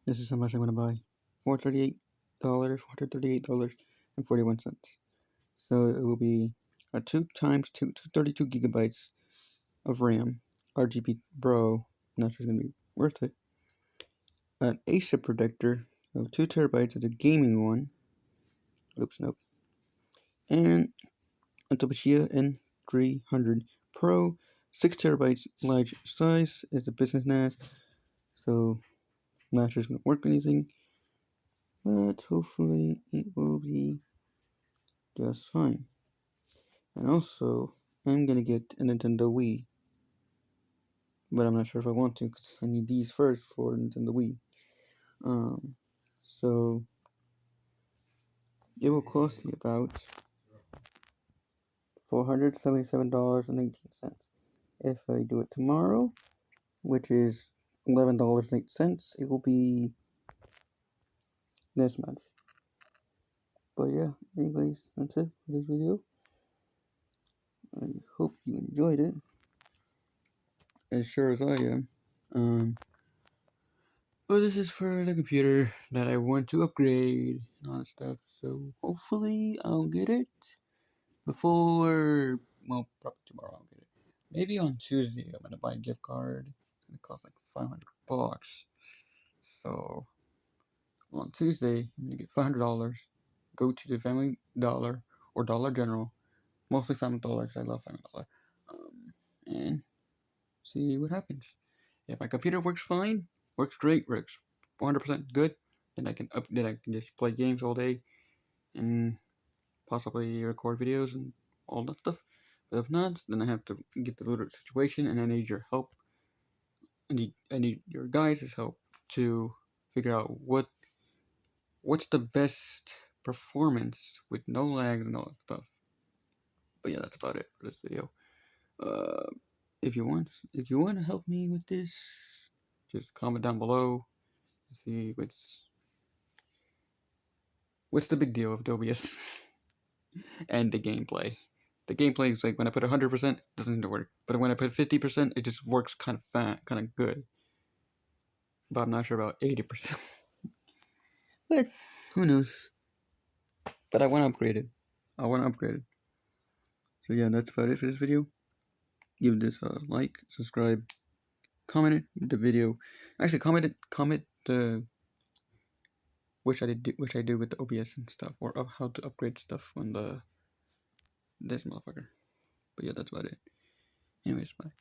This is how much I'm going to buy. $438.41. So it will be a 2 times 232 gigabytes of RAM, RGB Bro. Not sure it's going to be worth it. An ASIC protector of 2 terabytes of the gaming one. Oops, nope. And a Toshiba N300 Pro, 6 terabytes large size. It's a business NAS, so I'm not sure it's going to work or anything, but hopefully it will be just fine. And also, I'm going to get a Nintendo Wii, but I'm not sure if I want to because I need these first for Nintendo Wii. So it will cost me about $477.18. If I do it tomorrow, which is $11.08, it will be this much. But yeah, anyways, that's it for this video. I hope you enjoyed it, as sure as I am. But this is for the computer that I want to upgrade and all that stuff, so hopefully I'll get it before, well, probably tomorrow I'll get it. Maybe on Tuesday I'm gonna buy a gift card. It's gonna cost like $500. So on Tuesday I'm gonna get $500. Go to the Family Dollar or Dollar General, mostly Family Dollar because I love Family Dollar, and see what happens. If my computer works fine, works great, works 100% good, then I can just play games all day and possibly record videos and all that stuff. But if not, then I have to get the little situation, and I need your help. I need your guys' help to figure out what's the best performance with no lags and all that stuff. But yeah, that's about it for this video. If you want to help me with this, just comment down below. See what's the big deal of OBS and the gameplay. The gameplay is like when I put 100%, it doesn't work. But when I put 50%, it just works kind of good. But I'm not sure about 80%. But who knows? But I want to upgrade it. So yeah, that's about it for this video. Give this a like, subscribe, comment the video. Actually, comment the which I do with the OBS and stuff, or how to upgrade stuff on this motherfucker. But yeah, that's about it. Anyways, bye.